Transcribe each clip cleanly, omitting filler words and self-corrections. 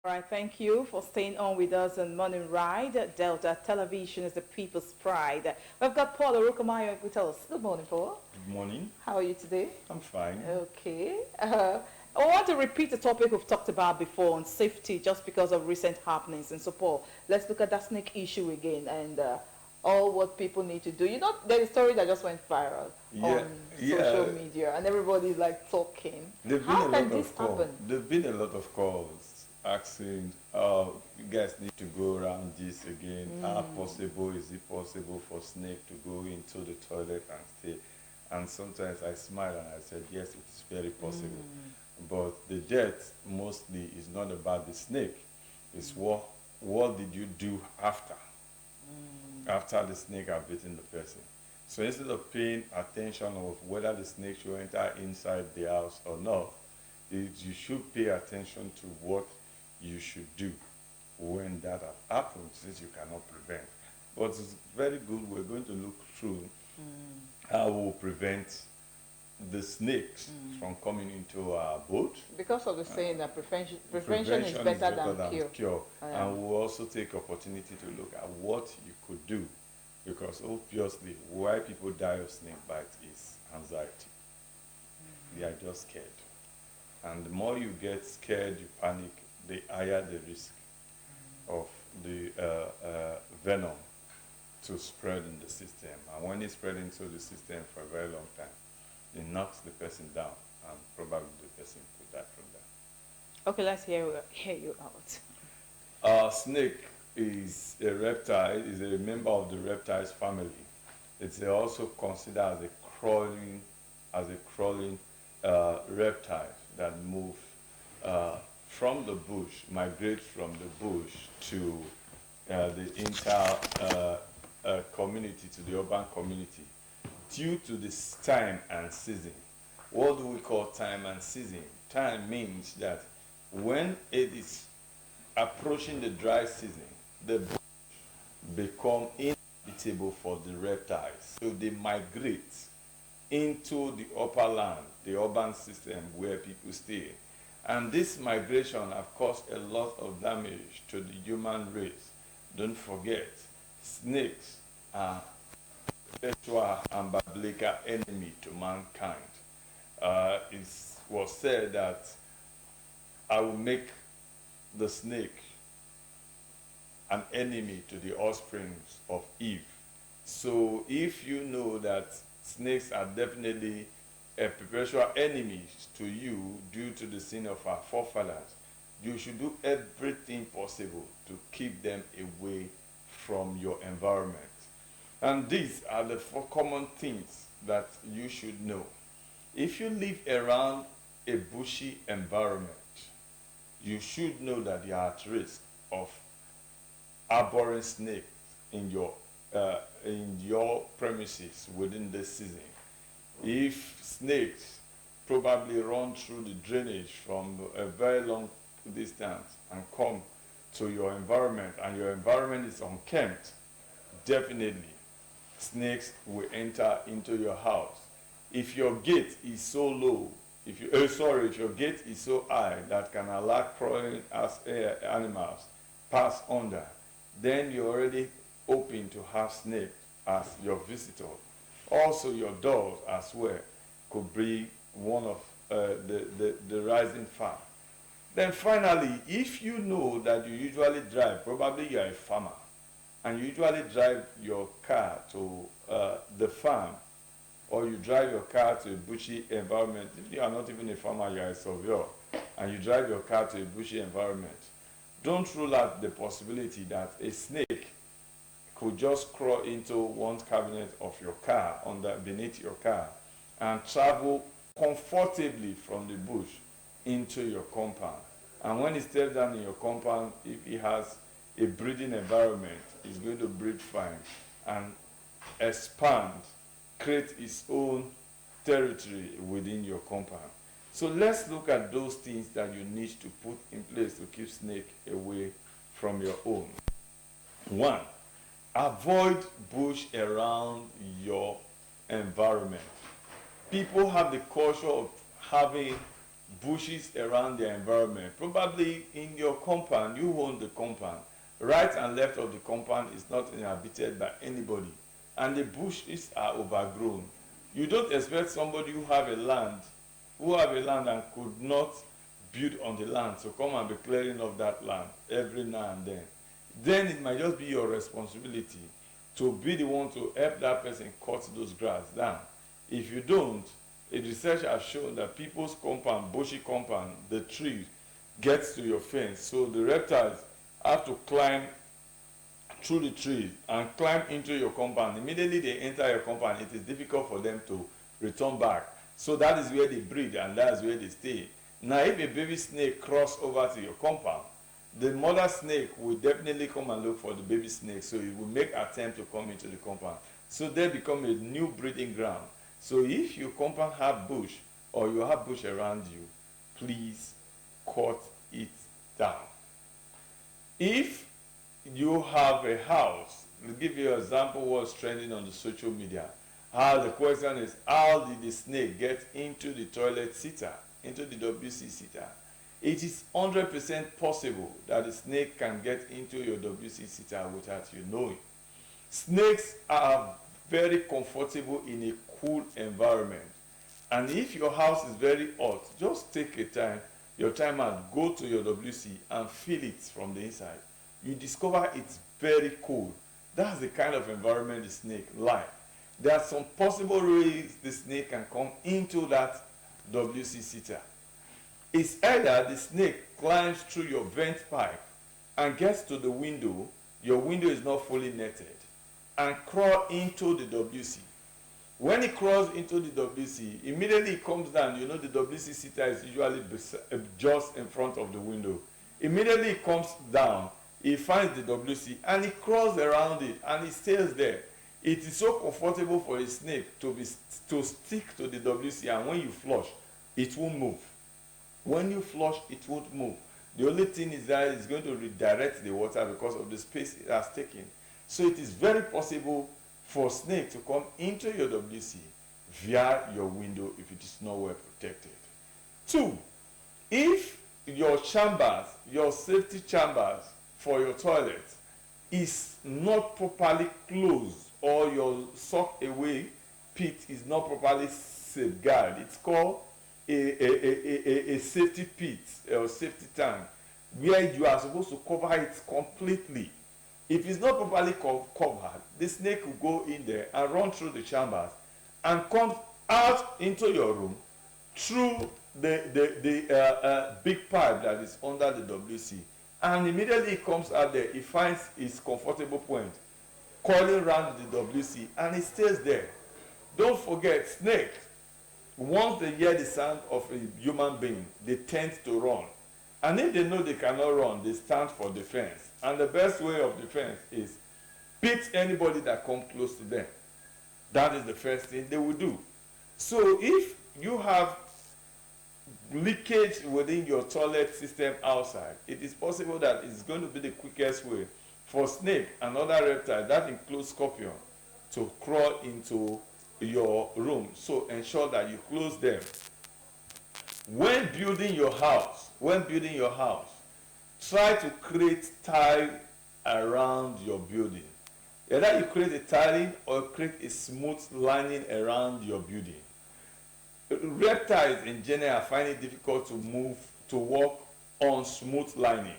All right, thank you for staying on with us on Morning Ride. Delta Television is the people's pride. We've got Paul Orokomayo with us. Good morning, Paul. Good morning. How are you today? I'm fine. Okay. I want to repeat the topic we've talked about before on safety just because of recent happenings. And so, Paul, let's look at that snake issue again and all what people need to do. You know, there's a story that just went viral on social media and everybody's like talking. How can this happen? There've been a lot of calls asking, you guys need to go around this again. How possible is it possible for snake to go into the toilet and stay? And sometimes I smile and I said, yes, it is very possible. But the death mostly is not about the snake. It's what did you do after? After the snake had bitten the person. So instead of paying attention of whether the snake should enter inside the house or not, you should pay attention to what you should do when that has happened, since you cannot prevent. But it's very good. We're going to look through how we'll prevent the snakes from coming into our boat. Because of the saying that prevention is better than cure. And we'll also take opportunity to look at what you could do. Because obviously, why people die of snake bite is anxiety. They are just scared. And the more you get scared, you panic, the higher the risk of the venom to spread in the system. And when it spreads into the system for a very long time, it knocks the person down, and probably the person could die from that. Okay, let's hear you out. Snake is a reptile, is a member of the reptiles family. It's also considered as a crawling reptile that move from the bush, migrate from the bush to the entire community, to the urban community, due to this time and season. What do we call time and season? Time means that when it is approaching the dry season, the bush become inhabitable for the reptiles. So they migrate into the upper land, the urban system where people stay. And this migration has caused a lot of damage to the human race. Don't forget, snakes are perpetual and biblical enemy to mankind. It was said that I will make the snake an enemy to the offspring of Eve. So if you know that snakes are definitely a perpetual enemies to you due to the sin of our forefathers, you should do everything possible to keep them away from your environment. And these are the four common things that you should know. If you live around a bushy environment, you should know that you are at risk of harboring snakes in your premises within this season. If snakes probably run through the drainage from a very long distance and come to your environment, and your environment is unkempt, definitely snakes will enter into your house. If your gate is so low, if your gate is so high that can allow crawling animals pass under, then you're already open to have snakes as your visitor. Also, your doors as well could be one of the rising fire. Then finally, if you know that you usually drive, probably you're a farmer, and you usually drive your car to the farm, or you drive your car to a bushy environment. If you are not even a farmer, you are a surveyor, and you drive your car to a bushy environment, don't rule out the possibility that a snake could just crawl into one cabinet of your car, beneath your car, and travel comfortably from the bush into your compound. And when he steps down in your compound, if he has a breeding environment, he's going to breed fine and expand, create his own territory within your compound. So let's look at those things that you need to put in place to keep snake away from your home. 1, avoid bush around your environment. People have the culture of having bushes around their environment. Probably in your compound, you own the compound. Right and left of the compound is not inhabited by anybody, and the bushes are overgrown. You don't expect somebody who have a land and could not build on the land to come and be clearing of that land every now and then. Then it might just be your responsibility to be the one to help that person cut those grass down. If you don't, a research has shown that people's compound, bushy compound, the tree gets to your fence. So the reptiles have to climb through the trees and climb into your compound. Immediately they enter your compound, it is difficult for them to return back. So that is where they breed and that is where they stay. Now if a baby snake cross over to your compound, the mother snake will definitely come and look for the baby snake, so it will make attempt to come into the compound. So they become a new breeding ground. So if your compound have bush or you have bush around you, please cut it down. If you have a house, I'll give you an example what's trending on the social media. The question is, how did the snake get into the toilet seater, into the WC seater? It is 100% possible that the snake can get into your WC seater without you knowing. Snakes are very comfortable in a cool environment. And if your house is very hot, just take your time and go to your WC and feel it from the inside. You discover it's very cool. That's the kind of environment the snake likes. There are some possible ways the snake can come into that WC seater. It's either the snake climbs through your vent pipe and gets to the window, your window is not fully netted, and crawl into the WC. When it crawls into the WC, immediately it comes down. You know the WC seater is usually just in front of the window. Immediately it comes down, it finds the WC and it crawls around it and it stays there. It is so comfortable for a snake to stick to the WC, and when you flush, it won't move. When you flush, it won't move. The only thing is that it's going to redirect the water because of the space it has taken. So it is very possible for snake to come into your WC via your window if it is not well protected. 2, if your chambers, your safety chambers for your toilet is not properly closed, or your sock away pit is not properly safeguarded, it's called a safety pit or safety tank, where you are supposed to cover it completely. If it's not properly covered, the snake will go in there and run through the chambers and come out into your room through the big pipe that is under the WC. And immediately it comes out there, it finds its comfortable point, coiling around the WC, and it stays there. Don't forget, snakes, once they hear the sound of a human being, they tend to run. And if they know they cannot run, they stand for defense. And the best way of defense is beat anybody that comes close to them. That is the first thing they will do. So if you have leakage within your toilet system outside, it is possible that it's going to be the quickest way for snake and other reptiles, that includes scorpion, to crawl into your room. So ensure that you close them. When building your house, try to create tile around your building. Either you create a tiling or create a smooth lining around your building. Reptiles in general find it difficult to walk on smooth lining,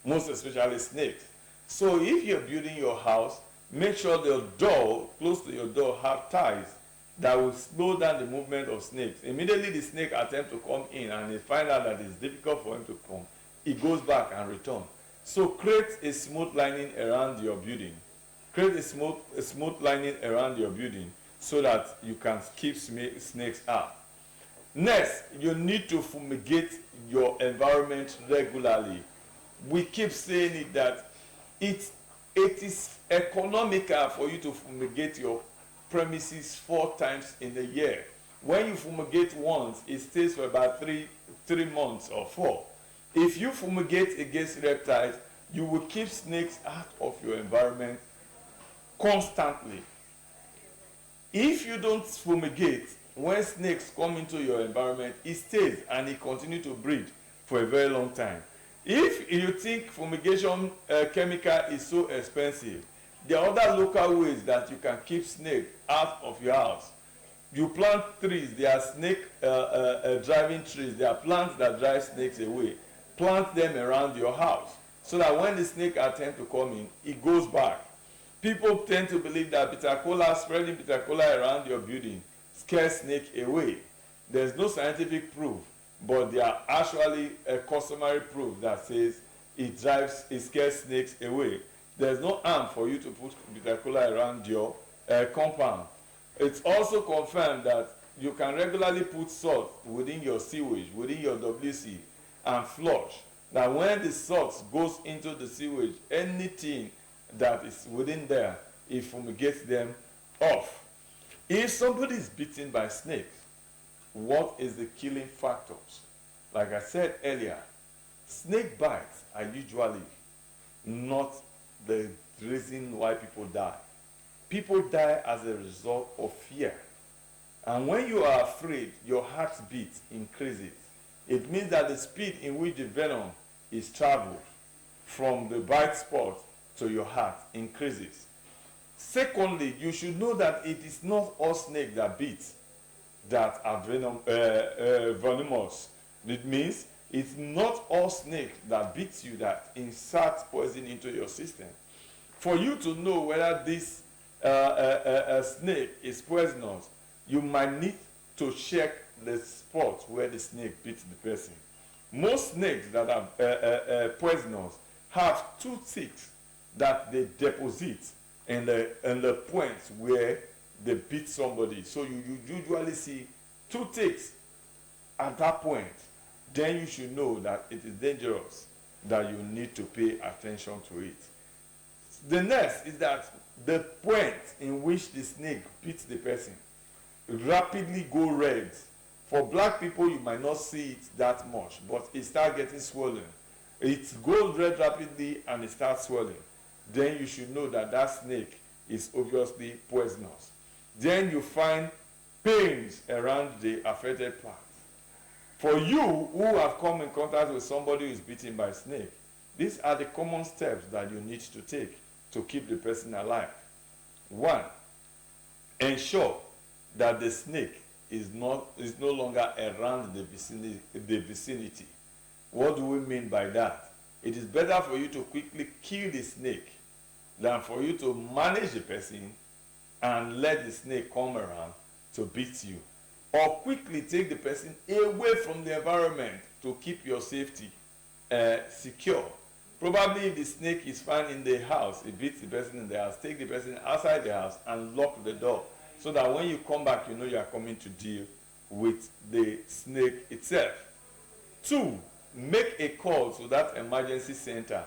most especially snakes. So if you're building your house, make sure the door, close to your door, have ties that will slow down the movement of snakes. Immediately the snake attempts to come in and they find out that it's difficult for him to come, it goes back and returns. So create a smooth lining around your building. Create a smooth lining around your building so that you can keep snakes out. Next, you need to fumigate your environment regularly. We keep saying it that it is economical for you to fumigate your premises 4 times in a year. When you fumigate once, it stays for about 3 months or 4. If you fumigate against reptiles, you will keep snakes out of your environment constantly. If you don't fumigate when snakes come into your environment, it stays and it continues to breed for a very long time. If you think fumigation chemical is so expensive, there are other local ways that you can keep snake out of your house. You plant trees, there are snake driving trees, there are plants that drive snakes away. Plant them around your house so that when the snake attempt to come in, it goes back. People tend to believe that bitter cola, spreading bitter cola around your building scares snake away. There's no scientific proof, but there are actually a customary proof that says it scares snakes away. There's no harm for you to put bitter cola around your compound. It's also confirmed that you can regularly put salt within your sewage, within your WC, and flush. Now when the salt goes into the sewage, anything that is within there, it fumigates them off. If somebody is bitten by snakes, what is the killing factors? Like I said earlier, snake bites are usually not the reason why people die. People die as a result of fear. And when you are afraid, your heartbeat increases. It means that the speed in which the venom is traveled from the bite spot to your heart increases. Secondly, you should know that it is not all snakes that bite that are venomous. It means it's not all snakes that bite you that insert poison into your system. For you to know whether this snake is poisonous, you might need to check the spot where the snake bit the person. Most snakes that are poisonous have toothaches that they deposit in the points where they beat somebody. So you usually see toothaches at that point. Then you should know that it is dangerous, that you need to pay attention to it. The next is that the point in which the snake beats the person rapidly go red. For black people, you might not see it that much, but it starts getting swollen. It goes red rapidly and it starts swelling. Then you should know that that snake is obviously poisonous. Then you find pains around the affected part. For you who have come in contact with somebody who is bitten by a snake, these are the common steps that you need to take to keep the person alive. 1, ensure that the snake is no longer around the vicinity. What do we mean by that? It is better for you to quickly kill the snake than for you to manage the person and let the snake come around to beat you. Or quickly take the person away from the environment to keep your safety secure. Probably if the snake is found in the house, it beats the person in the house, take the person outside the house and lock the door so that when you come back, you know you are coming to deal with the snake itself. 2, make a call to that emergency center.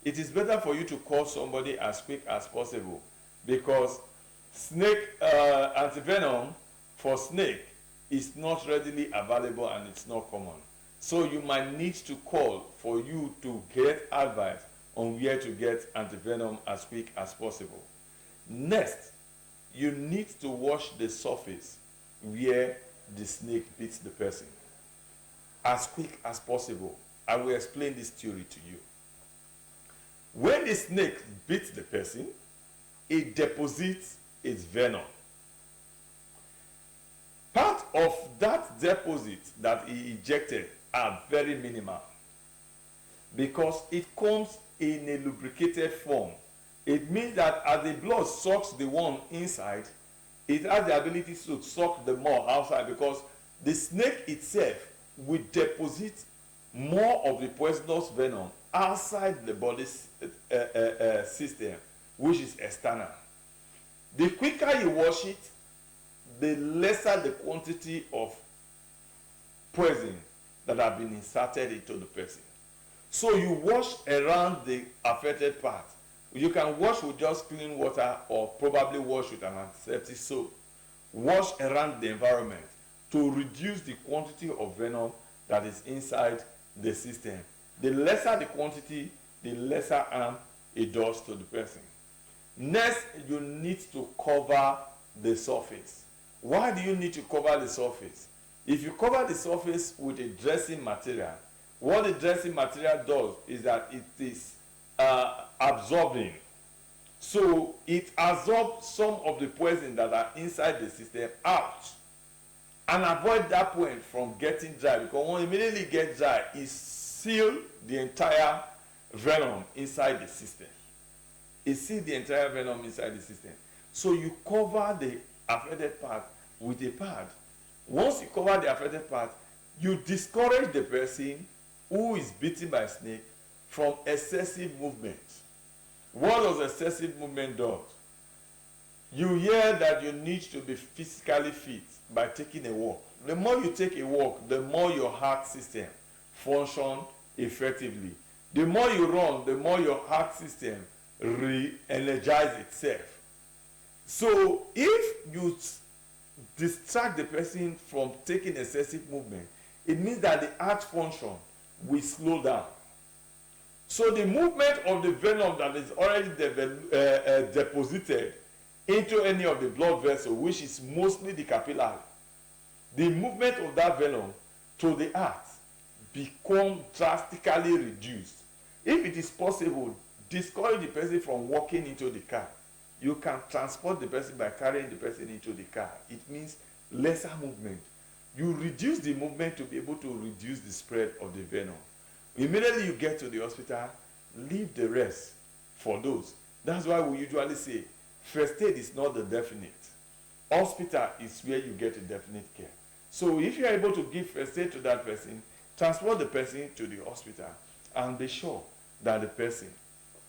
It is better for you to call somebody as quick as possible because snake antivenom for snake is not readily available and it's not common. So you might need to call for you to get advice on where to get antivenom as quick as possible. Next, you need to wash the surface where the snake beats the person as quick as possible. I will explain this theory to you. When the snake beats the person, it deposits its venom. Part of that deposit that he ejected are very minimal because it comes in a lubricated form. It means that as the blood sucks the one inside, it has the ability to suck the more outside because the snake itself will deposit more of the poisonous venom outside the body's system, which is external. The quicker you wash it, the lesser the quantity of poison that have been inserted into the person. So you wash around the affected part. You can wash with just clean water or probably wash with an antiseptic soap. Wash around the environment to reduce the quantity of venom that is inside the system. The lesser the quantity, the lesser harm it does to the person. Next, you need to cover the surface. Why do you need to cover the surface? If you cover the surface with a dressing material, what the dressing material does is that it is absorbing. So it absorbs some of the poison that are inside the system out and avoid that point from getting dry, because when it immediately gets dry, it seals the entire venom inside the system. It seals the entire venom inside the system. So you cover the affected part with a pad. Once you cover the affected part, you discourage the person who is bitten by a snake from excessive movement. What does excessive movement do? You hear that you need to be physically fit by taking a walk. The more you take a walk, the more your heart system functions effectively. The more you run, the more your heart system re-energizes itself. So if you distract the person from taking excessive movement, it means that the heart function will slow down. So the movement of the venom that is already deposited into any of the blood vessel, which is mostly the capillary, the movement of that venom to the heart become drastically reduced. If it is possible, discourage the person from walking into the car. You can transport the person by carrying the person into the car. It means lesser movement. You reduce the movement to be able to reduce the spread of the venom. Immediately you get to the hospital, leave the rest for those. That's why we usually say first aid is not the definite. Hospital is where you get a definite care. So if you are able to give first aid to that person, transport the person to the hospital and be sure that the person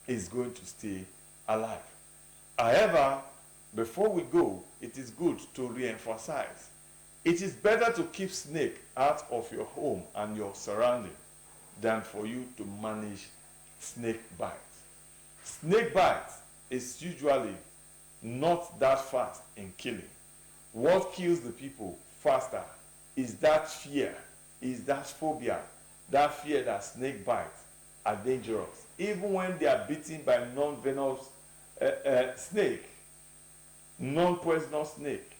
is going to stay alive. However, before we go, it is good to re-emphasize. It is better to keep snake out of your home and your surrounding than for you to manage snake bites. Snake bites is usually not that fast in killing. What kills the people faster is that fear, is that phobia, that fear that snake bites are dangerous. Even when they are bitten by non-venomous snake, non-poisonous snake,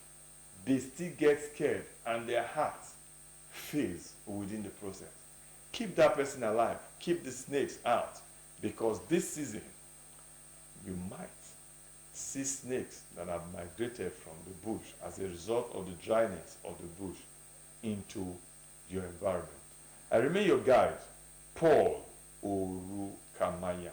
they still get scared and their heart fails within the process. Keep that person alive. Keep the snakes out, because this season you might see snakes that have migrated from the bush as a result of the dryness of the bush into your environment. I remain your guide, Paul Orukamaya.